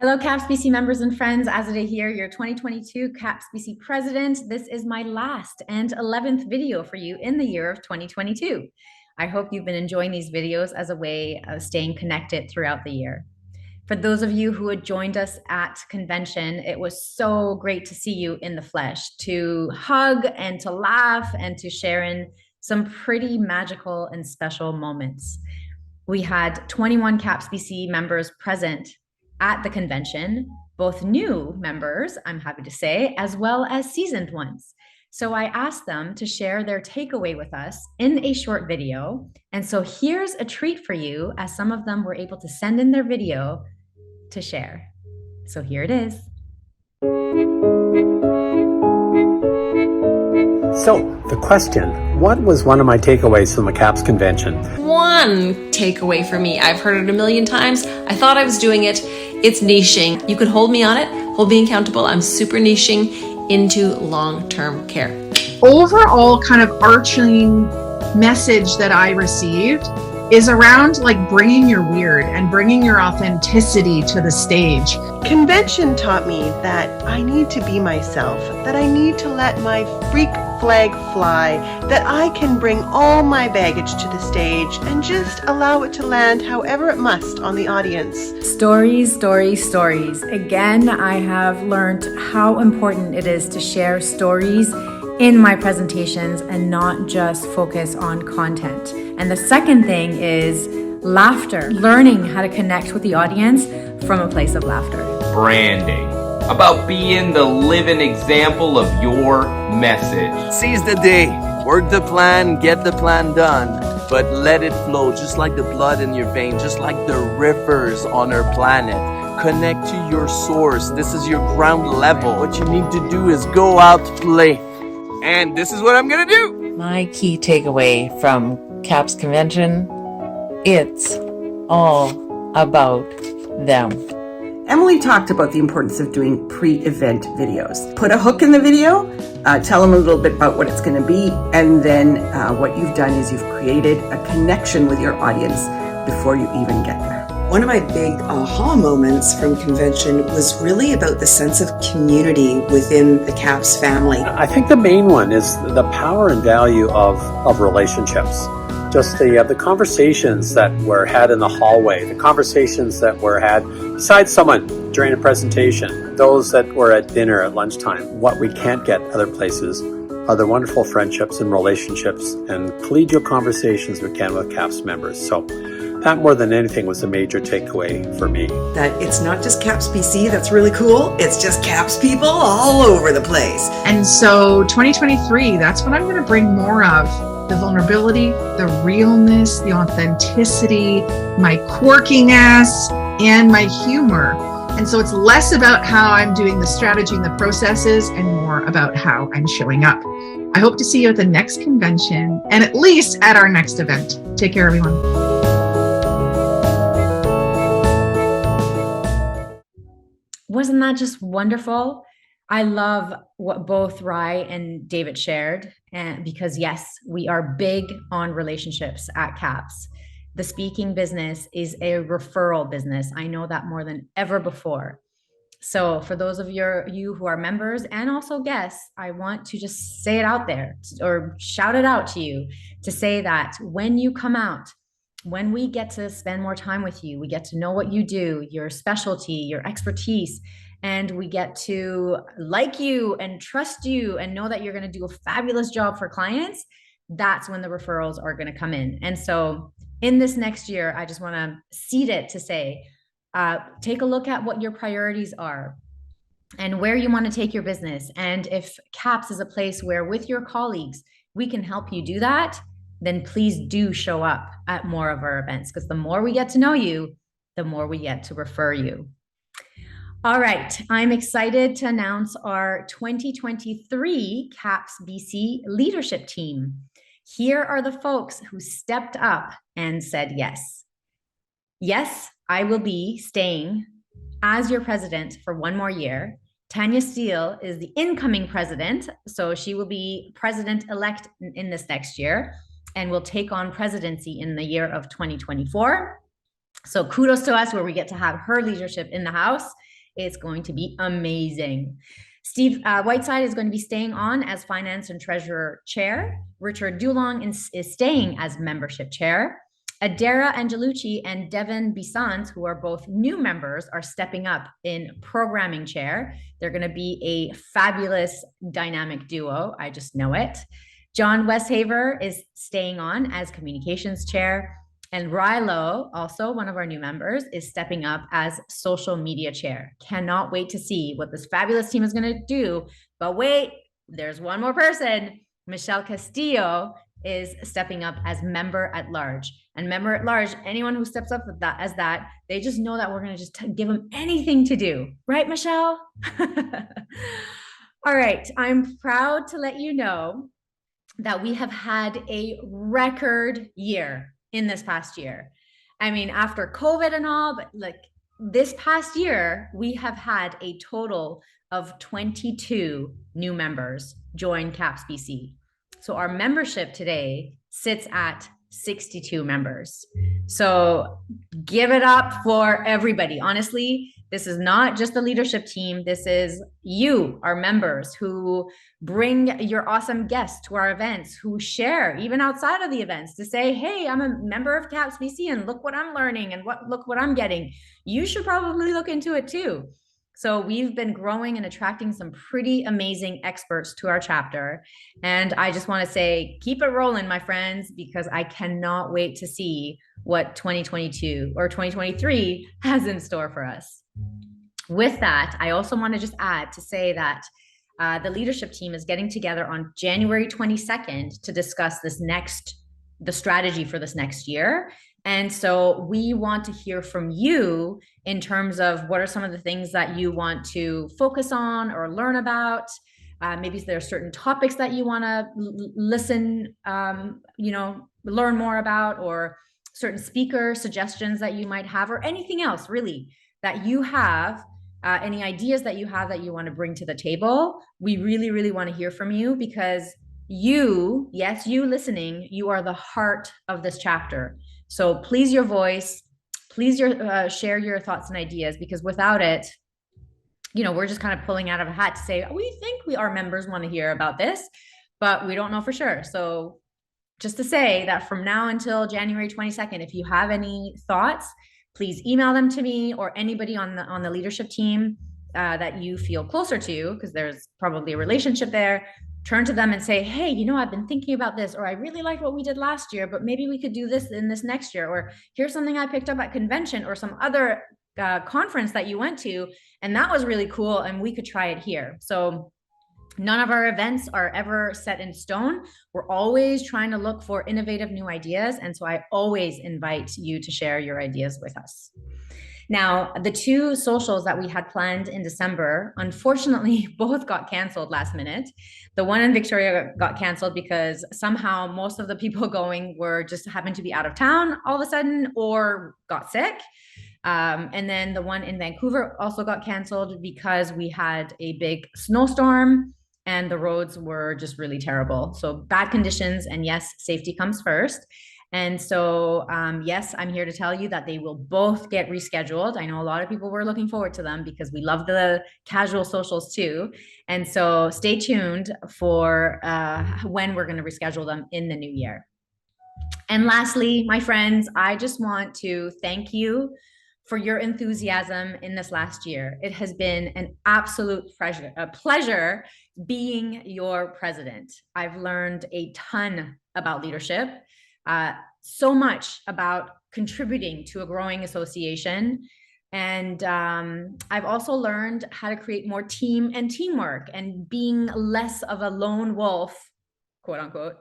Hello, CAPS BC members and friends. Azadeh here, your 2022 CAPS BC president. This is my last and 11th video for you in the year of 2022. I hope you've been enjoying these videos as a way of staying connected throughout the year. For those of you who had joined us at convention, it was so great to see you in the flesh, to hug and to laugh and to share in some pretty magical and special moments. We had 21 CAPS BC members present at the convention, both new members, I'm happy to say, as well as seasoned ones. So I asked them to share their takeaway with us in a short video. And so here's a treat for you, as some of them were able to send in their video to share. So here it is. So, the question, what was one of my takeaways from the CAPS convention? One takeaway for me, I've heard it a million times. I thought I was doing it. It's niching. You could hold me on it, hold me accountable. I'm super niching into long-term care. Overall kind of arching message that I received is around like bringing your weird and bringing your authenticity to the stage. Convention taught me that I need to be myself, that I need to let my freak flag fly, that I can bring all my baggage to the stage and just allow it to land however it must on the audience. Stories, stories, stories. Again, I have learned how important it is to share stories in my presentations and not just focus on content. And the second thing is laughter, learning how to connect with the audience from a place of laughter. Branding, about being the living example of your message. Seize the day, work the plan, get the plan done, but let it flow just like the blood in your veins, just like the rivers on our planet. Connect to your source. This is your ground level. What you need to do is go out, play. And this is what I'm gonna do. My key takeaway from CAPS convention, it's all about them. Emily talked about the importance of doing pre-event videos. Put a hook in the video, tell them a little bit about what it's going to be, and then what you've done is you've created a connection with your audience before you even get there. One of my big aha moments from convention was really about the sense of community within the CAPS family. I think the main one is the power and value of relationships. Just the conversations that were had in the hallway, the conversations that were had beside someone during a presentation, those that were at dinner at lunchtime. What we can't get other places are the wonderful friendships and relationships and collegial conversations we can with CAPS members. So that more than anything was a major takeaway for me. That it's not just CAPS BC that's really cool, it's just CAPS people all over the place. And so 2023, that's what I'm going to bring more of. The vulnerability, the realness, the authenticity, my quirkiness, and my humor. And so it's less about how I'm doing the strategy and the processes and more about how I'm showing up. I hope to see you at the next convention and at least at our next event. Take care, everyone. Wasn't that just wonderful? I love what both Rye and David shared, and because yes, we are big on relationships at CAPS. The speaking business is a referral business. I know that more than ever before. So for those of you who are members and also guests, I want to just say it out there or shout it out to you to say that when you come out, when we get to spend more time with you, we get to know what you do, your specialty, your expertise, and we get to like you and trust you and know that you're going to do a fabulous job for clients. That's when the referrals are going to come in. And so in this next year, I just want to seed it to say, take a look at what your priorities are and where you want to take your business. And if CAPS is a place where with your colleagues, we can help you do that, then please do show up at more of our events, because the more we get to know you, the more we get to refer you. All right, I'm excited to announce our 2023 CAPS BC leadership team. Here are the folks who stepped up and said yes. Yes, I will be staying as your president for one more year. Tanya Steele is the incoming president, so she will be president-elect in this next year and will take on presidency in the year of 2024. So kudos to us where we get to have her leadership in the house. It's going to be amazing. Steve Whiteside is going to be staying on as finance and treasurer chair. Richard Dulong is staying as membership chair. Adara Angelucci and Devin Bisant, who are both new members, are stepping up in programming chair. They're going to be a fabulous dynamic duo. I just know it. John Westhaver is staying on as communications chair. And Rilo, also one of our new members, is stepping up as social media chair. Cannot wait to see what this fabulous team is going to do. But wait, there's one more person. Michelle Castillo is stepping up as member at large. And member at large, anyone who steps up as that, they just know that we're going to just give them anything to do. Right, Michelle? All right. I'm proud to let you know that we have had a record year in this past year. I mean, after COVID and all, but like this past year, we have had a total of 22 new members join CAPS BC. So our membership today sits at 62 members. So give it up for everybody. Honestly, this is not just the leadership team. This is you, our members, who bring your awesome guests to our events, who share even outside of the events to say, hey, I'm a member of CAPS BC and look what I'm learning and look what I'm getting. You should probably look into it too. So we've been growing and attracting some pretty amazing experts to our chapter. And I just want to say, keep it rolling, my friends, because I cannot wait to see what 2022 or 2023 has in store for us. With that, I also want to just add to say that the leadership team is getting together on January 22nd to discuss the strategy for this next year. And so we want to hear from you in terms of what are some of the things that you want to focus on or learn about. Maybe there are certain topics that you want to listen, learn more about, or certain speaker suggestions that you might have, or anything else really that you have, any ideas that you have that you want to bring to the table. We really, really want to hear from you, because you listening, you are the heart of this chapter. So please your voice, please share your thoughts and ideas, because without it, we're just kind of pulling out of a hat to say, we think our members want to hear about this, but we don't know for sure. So just to say that from now until January 22nd, if you have any thoughts, please email them to me or anybody on the leadership team that you feel closer to, because there's probably a relationship there. Turn to them and say, hey, I've been thinking about this, or I really liked what we did last year, but maybe we could do this in this next year, or here's something I picked up at convention or some other conference that you went to, and that was really cool, and we could try it here. So none of our events are ever set in stone. We're always trying to look for innovative new ideas, and so I always invite you to share your ideas with us. Now, the two socials that we had planned in December, unfortunately, both got canceled last minute. The one in Victoria got canceled because somehow most of the people going were just happened to be out of town all of a sudden or got sick. And then the one in Vancouver also got canceled because we had a big snowstorm and the roads were just really terrible. So bad conditions, and yes, safety comes first. And so, yes, I'm here to tell you that they will both get rescheduled. I know a lot of people were looking forward to them because we love the casual socials too. And so stay tuned for when we're going to reschedule them in the new year. And lastly, my friends, I just want to thank you for your enthusiasm in this last year. It has been an absolute pleasure being your president. I've learned a ton about leadership. So much about contributing to a growing association. And I've also learned how to create more team and teamwork and being less of a lone wolf, quote unquote,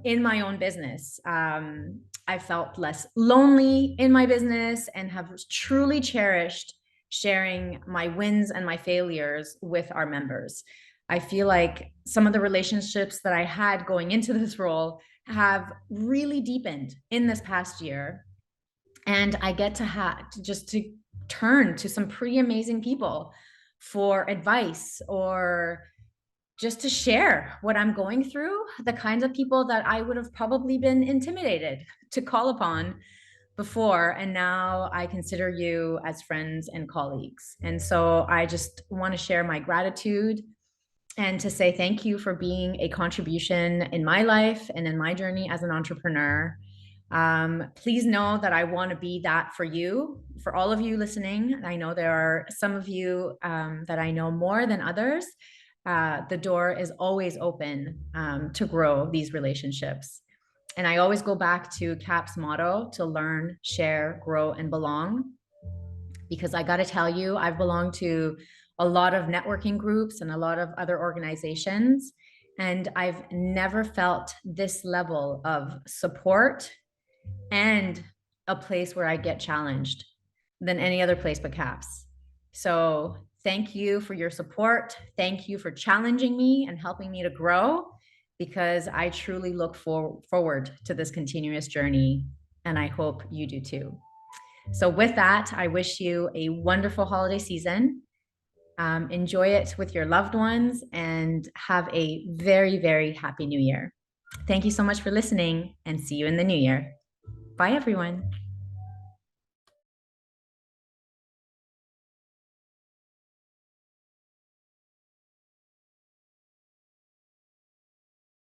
in my own business. I felt less lonely in my business and have truly cherished sharing my wins and my failures with our members. I feel like some of the relationships that I had going into this role have really deepened in this past year. And I get to turn to some pretty amazing people for advice or just to share what I'm going through, the kinds of people that I would have probably been intimidated to call upon before, and now I consider you as friends and colleagues. And so I just want to share my gratitude and to say thank you for being a contribution in my life and in my journey as an entrepreneur. Please know that I want to be that for you, for all of you listening. I know there are some of you that I know more than others. The door is always open to grow these relationships. And I always go back to CAP's motto to learn, share, grow, and belong. Because I got to tell you, I've belonged to a lot of networking groups and a lot of other organizations, and I've never felt this level of support and a place where I get challenged than any other place but CAPS. So thank you for your support. Thank you for challenging me and helping me to grow, because I truly look forward to this continuous journey, and I hope you do too. So with that, I wish you a wonderful holiday season. Enjoy it with your loved ones and have a very, very happy new year. Thank you so much for listening, and see you in the new year. Bye, everyone.